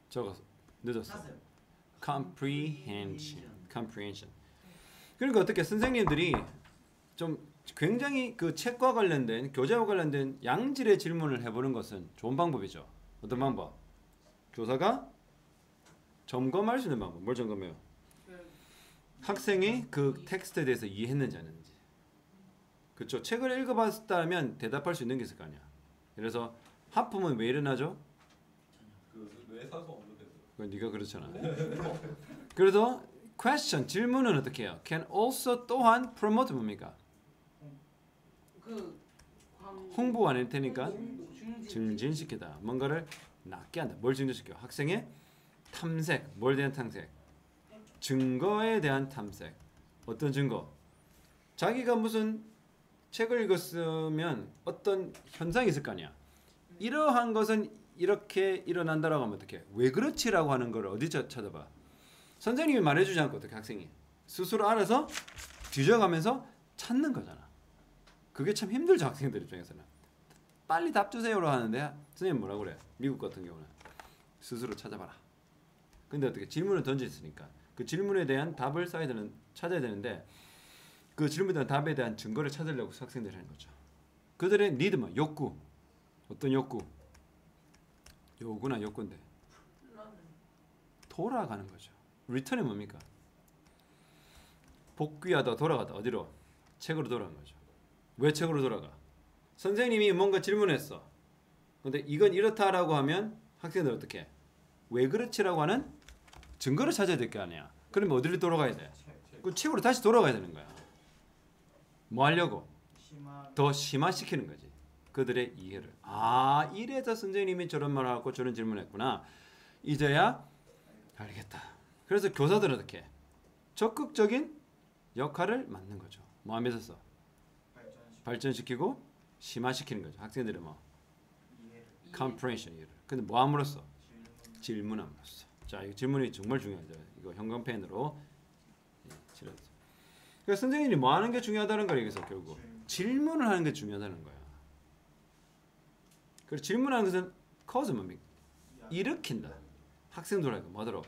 적었어. 늦었어. comprehension. 그러니까 어떻게 선생님들이 좀 굉장히 그 책과 관련된 교재와 관련된 양질의 질문을 해보는 것은 좋은 방법이죠. 어떤 방법? 교사가 점검할 수 있는 방법. 뭘 점검해요? 학생이 그 텍스트에 대해서 이해했는지 안 했는지. 그렇죠. 책을 읽어봤다면 대답할 수 있는 게 있을 거 아니야. 그래서 하품은 왜 일어나죠? 왜 산소 없는데? 그건 네가 그렇잖아. 그래서 question 질문은 어떻게 해요? Can also 또한 promote 뭡니까? 그 홍보 안 할 테니까 증진시키다. 뭔가를 낫게 한다. 뭘 증진시켜? 학생의 탐색. 뭘 대한 탐색? 증거에 대한 탐색. 어떤 증거? 자기가 무슨 책을 읽었으면 어떤 현상이 있을 거 아니야. 이러한 것은 이렇게 일어난다라고 하면 어떻게? 왜 그렇지라고 하는 걸 어디서 찾아봐? 선생님이 말해주지 않고 어떻게 학생이 스스로 알아서 뒤져가면서 찾는 거잖아. 그게 참 힘들죠, 학생들 입장에서는. 빨리 답 주세요로 하는데 선생님 뭐라고 그래? 미국 같은 경우는 스스로 찾아봐라. 근데 어떻게 질문을 던졌으니까 그 질문에 대한 답을 찾아야 되는데 그 질문에 대한 답에 대한 증거를 찾으려고 학생들이 하는 거죠. 그들의 니드만 욕구. 어떤 욕구? 요구나 욕구인데 돌아가는 거죠. 리턴이 뭡니까? 복귀하다 돌아가다. 어디로? 책으로 돌아간 거죠. 왜 책으로 돌아가? 선생님이 뭔가 질문했어. 근데 이건 이렇다라고 하면 학생들 어떻게 해? 왜 그렇지라고 하는 증거를 찾아야 될 게 아니야. 그러면 어디로 돌아가야 돼? 그 책으로 다시 돌아가야 되는 거야. 뭐 하려고? 더 심화시키는 거지. 그들의 이해를. 이래서 선생님이 저런 말을 하고 저런 질문했구나. 이제야 알겠다. 그래서 교사들은 어떻게 해? 적극적인 역할을 맡는 거죠. 뭐 하면서 발전시키고 심화시키는 거죠. 학생들의 뭐 comprehension 이해를. 근데 뭐 함으로써? 질문함으로써. 자, 이 질문이 정말 중요하죠. 이거 형광펜으로 칠했어. 그러니까 선생님이 뭐 하는 게 중요하다는 거예요. 여기서 결국 질문을 하는 게 중요하다는 거야. 그리고 질문하는 것은 cause 뭡니까? 일으킨다. 학생들에게 뭐하도록?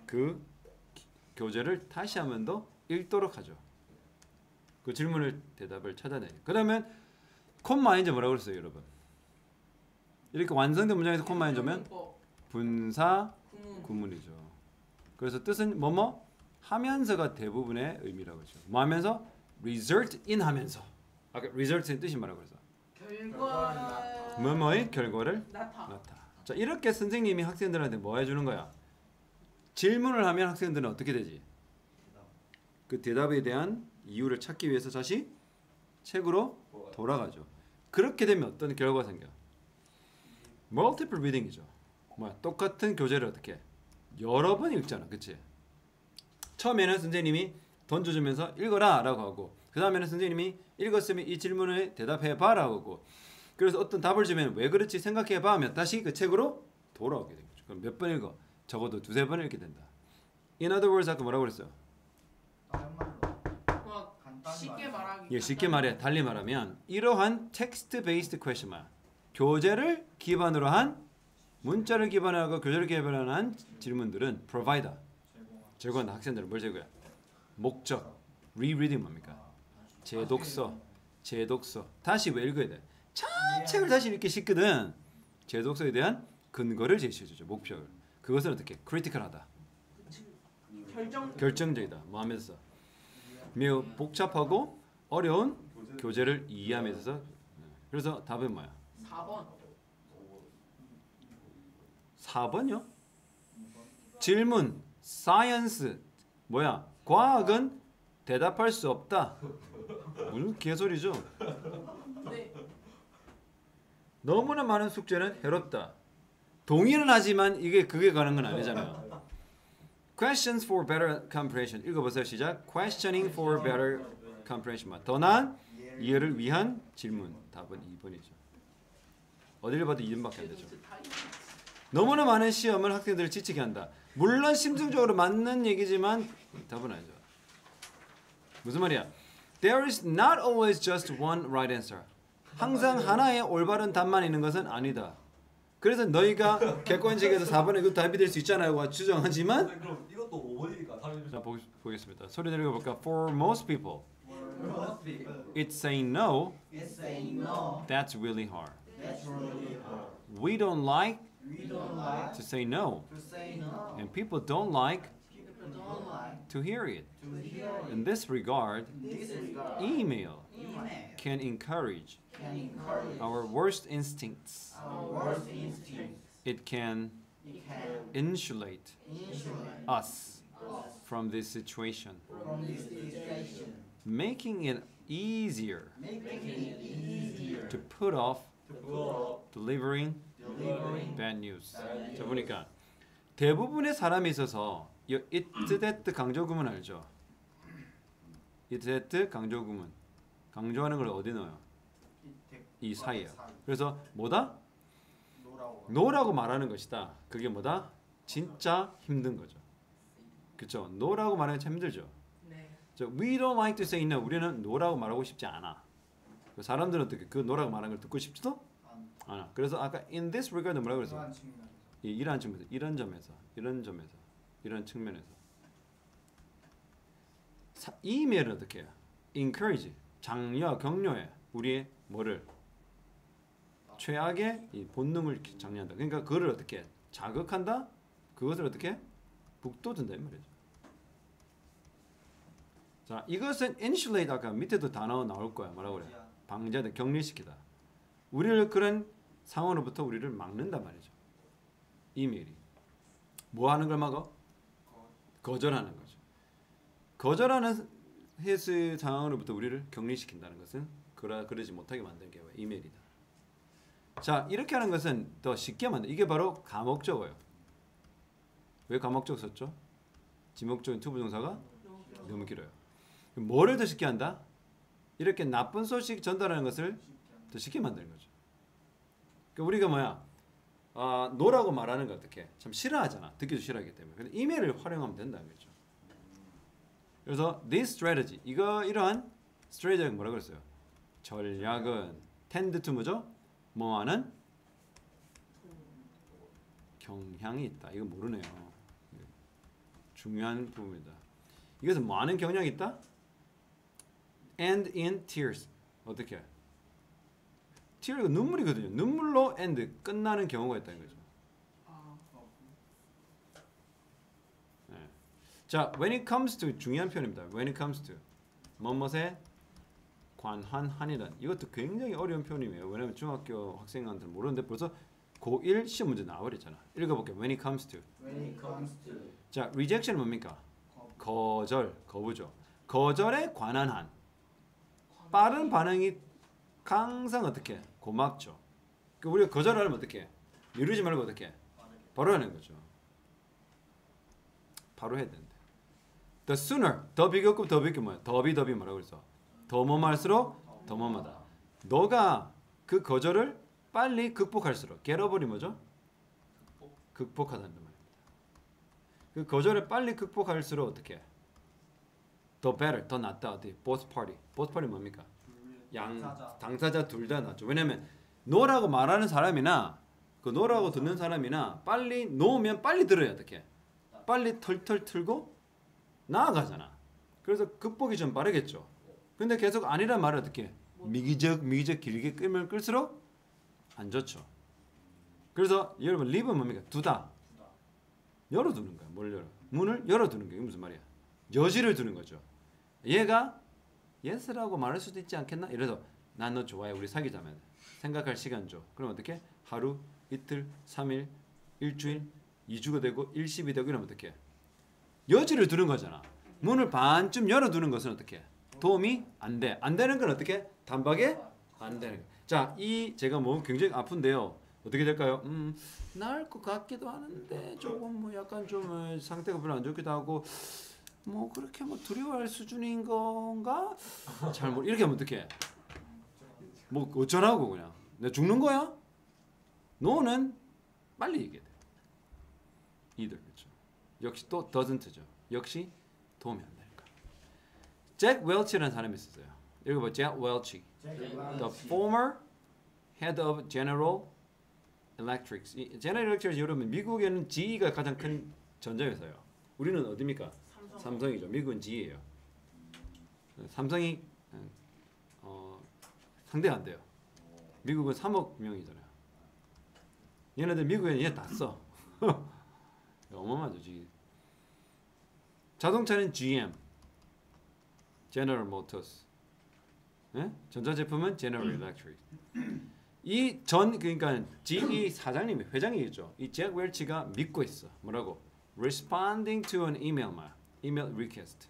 그 교재를 다시 한 번 더 읽도록 하죠. 그 질문을 대답을 찾아내요. 그러면 콤마인저 뭐라고 그랬어요, 여러분? 이렇게 완성된 문장에서 콤마인저면 분사 구문이죠. 그래서 뜻은 뭐뭐 하면서가 대부분의 의미라고 하죠. 뭐 하면서? result in 하면서. 아까 result의 뜻이 뭐라고 그래서? 결과 뭐뭐의 결과를 나타. 자, 이렇게 선생님이 학생들한테 뭐 해주는 거야? 질문을 하면 학생들은 어떻게 되지? 그 대답에 대한 이유를 찾기 위해서 다시 책으로 돌아가죠. 그렇게 되면 어떤 결과가 생겨? multiple reading이죠. 뭐야? 똑같은 교재를 어떻게 여러 번 읽잖아, 그치? 처음에는 선생님이 던져주면서 읽어라라고 하고, 그 다음에는 선생님이 읽었으면 이 질문에 대답해봐라고 하고, 그래서 어떤 답을 주면 왜 그렇지 생각해봐 하면 다시 그 책으로 돌아오게 된 거죠. 그럼 몇 번 읽어? 적어도 두세 번 읽게 된다. In other words, 아까 뭐라고 그랬어요? 다른 말로 뭐 간단히 쉽게 말하기. 예, 쉽게 말해, 달리 말하면 이러한 text-based question만, 교재를 기반으로 한, 문자를 기반으로 하고 교재를 기반으로 한 질문들은 provider, 제공한다. 학생들은 뭘 제공해? 목적, rereading 뭡니까? 재독서, 재독서. 다시 왜 읽어야 돼? 참 책을 다시 읽기 쉽거든. 재독서에 대한 근거를 제시해주죠. 목표를. 그것은 어떻게? 크리티컬하다. 결정적이다. 뭐 하면서? 매우 복잡하고 어려운 교재를 이해하면서 있어서. 그래서 답은 뭐야? 4번. 4번요? 질문 science 뭐야? 과학은 대답할 수 없다. 무슨 개소리죠? 네. 너무나 많은 숙제는 해롭다. 동의는 하지만 이게 그게 가는 건 아니잖아요. Questions for better comprehension. 읽어보세요. 시작. Questioning for better comprehension. 더 나은 이해를 위한 질문. 답은 2번이죠. 어딜 봐도 2번밖에 안 되죠. 너무나 많은 시험은 학생들을 지치게 한다. 물론 심층적으로 맞는 얘기지만 답은 아니죠. 무슨 말이야? There is not always just one right answer. 항상 하나의 올바른 답만 있는 것은 아니다. 그래서 너희가 객관식에서 4번에 그 답이 될 수 있잖아요. 주장하지만 근데 그럼 이것도 5번이니까 답이 자 보겠습니다. 소리 내려볼까? For most people, it's saying no. It's saying no. That's really hard. That's really hard. We don't like We don't like to say no, to say no. and people don't like People don't like to hear it. to hear it. In this regard, This regard, email email can encourage can encourage our worst instincts. our worst instincts. It can It can insulate insulate us us from this situation, from this situation, making it easier making it easier to put off delivering delivering bad news. 자 보니까 대부분의 사람이 있어서 이 it that 강조구문 알죠? it that 강조구문 강조하는 걸 어디 넣어요? 이 사이에. 그래서 뭐다? no라고 말하는 것이다. 그게 뭐다? 진짜 힘든 거죠. 그렇죠? no라고 말하는 게 참 힘들죠. 네. We don't like to say no. 우리는 no라고 말하고 싶지 않아. 사람들은 어떻게 그 no라고 말하는 걸 듣고 싶지도 않아. 그래서 아까 in this regard 뭐라고 그랬어? 이러한 측면에서, 이런 점에서, 이런 점에서, 이런 측면에서. 이메일은 어떻게 해요? encourage, 장려, 격려해. 우리의 뭐를? 최악의 이 본능을 장려한다. 그러니까 그거를 어떻게 해? 자극한다? 그것을 어떻게 해? 북돋운다 이 말이죠. 자, 이것은 insulate 아까 밑에도 단어 나올 거야. 뭐라고 그래? 방지하다, 격리시키다. 우리를 그런 상황으로부터 우리를 막는단 말이죠. 이메일이 뭐 하는 걸 막어? 거절하는 거죠. 거절하는 해수 상황으로부터 우리를 격리시킨다는 것은 그러지 못하게 만드는 게 이메일이다. 자, 이렇게 하는 것은 더 쉽게 만든 이게 바로 가목적어예요. 왜 가목적 썼죠? 지목적인 투부정사가 너무 길어요. 뭐를 더 쉽게 한다? 이렇게 나쁜 소식 전달하는 것을 더 쉽게 만드는 거죠. 그러니까 우리가 뭐야? 노라고 말하는 거 어떻게? 참 싫어하잖아. 듣기도 싫어하기 때문에. 근데 이메일을 활용하면 된다는 거죠. 그래서 this strategy 이러한 strategy가 뭐라고 그랬어요? 전략은 tend to 뭐죠? 뭐하는 경향이 있다. 이거 모르네요. 중요한 부분이다. 이것은 뭐하는 경향이 있다? end in tears. 어떻게? tear가 눈물이거든요. 눈물로 end 끝나는 경우가 있다는 거죠. 네. 자, when it comes to 중요한 표현입니다. when it comes to 뭐뭐에 관한한이란 이것도 굉장히 어려운 표현이에요. 왜냐면 중학교 학생한테는 모르는데 벌써 고1 시험 문제 나와버렸잖아. 읽어볼게요. when it comes to. when it comes to 자, rejection은 뭡니까? 거절, 거부죠. 거절에 관한 한. 빠른 반응이 항상 어떻게? 고맙죠. 우리가 거절하면 어떻게? 미루지 말고 어떻게? 바로 하는 거죠. 바로 해야 된대. The sooner 더 비교급 더 비교 뭐야? 더비 뭐라고 그랬어? 더 뭐할수록 더 뭐마다. 너가 그 거절을 빨리 극복할수록 get over이 뭐죠? 극복하다는 말입니다. 그 거절을 빨리 극복할수록 어떻게? 더 better 더 낫다. 어디? both party 뭡니까? 당사자 둘 다 낫죠. 왜냐면 노라고 말하는 사람이나 그 노라고 듣는 사람이나 빨리 노면 빨리 들어야 어떻게? 빨리 털털 틀고 나아가잖아. 그래서 극복이 좀 빠르겠죠. 근데 계속 아니란 말을 어떻게? 미기적 길게 끌면 끌수록 안 좋죠. 그래서 여러분 leave는 뭡니까? 두다. 열어두는 거야. 뭘 열어? 문을 열어두는 거야. 이게 무슨 말이야? 여지를 두는 거죠. 얘가 yes라고 말할 수도 있지 않겠나? 이래서 난 너 좋아해. 우리 사귀자면 생각할 시간 줘. 그럼 어떻게? 하루, 이틀, 3일, 일주일, 2주가 되고 일십이 되고 이러면 어떻게? 여지를 두는 거잖아. 문을 반쯤 열어두는 것은 어떻게? 도움이 안 돼. 안 되는 건 어떻게? 단박에 안 되는 거. 자, 이 제가 뭐 굉장히 아픈데요. 어떻게 될까요? 나을 것 같기도 하는데 조금 뭐 약간 좀 상태가 별로 안 좋기도 하고 뭐 그렇게 뭐 두려워할 수준인 건가? 잘 모르. 이렇게 하면 어떻게? 뭐 어쩌라고 그냥. 내가 죽는 거야? 너는 빨리 얘기해. either 그렇죠. 역시 또 doesn't죠. 역시 도움이 안 되니까. 잭 웰치라는 사람이 있었어요. 읽어봐. 잭 웰치. The former head of General Electric. General Electric 여러분 미국에는 GE가 가장 큰 전자회사예요. 우리는 어디입니까? 삼성이죠. 미국은 GE예요. 삼성이 상대가 안 돼요. 미국은 3억 명이잖아요. 얘네들 미국에는 얘 다 써. 어마어마하죠. GE. 자동차는 GM, General Motors. 예? 전자제품은 General Electric. 이 전 그러니까 GE 사장님이 회장이겠죠. 이 잭 웰치가 믿고 있어. 뭐라고? Responding to an email request.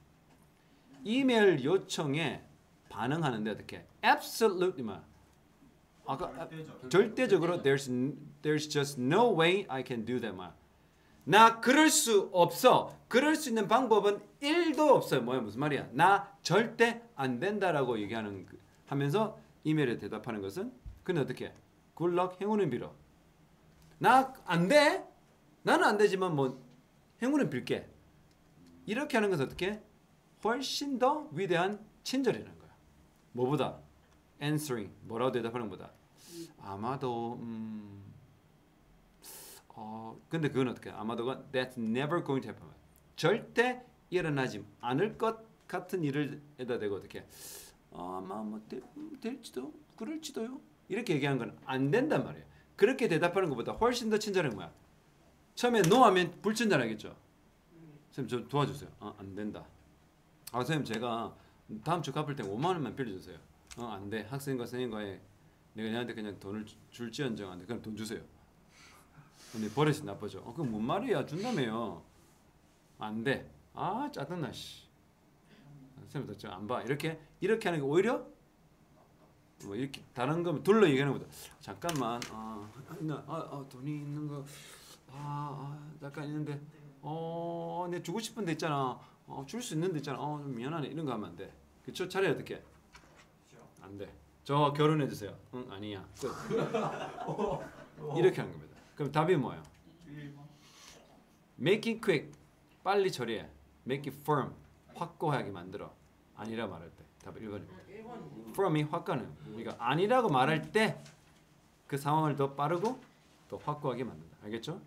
이메일 요청에 반응하는데 어떻게? Absolutely 아까 절대적으로 there's just no way I can do that 나 그럴 수 없어. 그럴 수 있는 방법은 1도 없어요. 뭐야 무슨 말이야? 나 절대 안 된다라고 얘기하는 하면서 이메일에 대답하는 것은 근데 어떻게? 굿럭 행운을 빌어. 나 안 돼? 나는 안 되지만 뭐 행운을 빌게. 이렇게 하는 것은 어떻게? 훨씬 더 위대한 친절이라는 거야. 뭐보다? answering 뭐라고 대답하는 것보다 아마도 근데 그건 어떻게? 아마도가 that's never going to happen. 절대 일어나지 않을 것 같은 일을 에다 대고 어떻게? 아마 뭐 될지도 그럴지도요. 이렇게 얘기하는 건 안 된단 말이에요. 그렇게 대답하는 것보다 훨씬 더 친절한 거야. 처음에 no 하면 불친절하겠죠. 선생님 저 도와주세요. 안 된다. 선생님 제가 다음 주 갚을 때 5만 원만 빌려주세요. 안 돼. 학생과 선생님과의 내가 얘한테 그냥 돈을 줄지언정 안 돼. 그럼 돈 주세요. 근데 버릇이 나빠져. 그건 뭔 말이야? 준다며요. 안 돼. 짜증나 씨. 선생님 저 안 봐. 이렇게 하는 게 오히려 뭐 이렇게 다른 거면 둘러 얘기하는 것보다 잠깐만 돈이 있는 거 잠깐 있는데 내가 주고 싶은 데 있잖아. 줄 수 있는 데 있잖아. 좀 미안하네. 이런 거 하면 안 돼. 그쵸? 차라리 어떻게? 안 돼. 저 결혼해 주세요. 응, 아니야. 끝. 이렇게 하는 겁니다. 그럼 답이 뭐예요? Make it quick. 빨리 처리해. Make it firm. 확고하게 만들어. 아니라 말할 때. 답 1번입니다. firm이 확고는 그러니까 아니라고 말할 때 그 상황을 더 빠르고 더 확고하게 만든다. 알겠죠?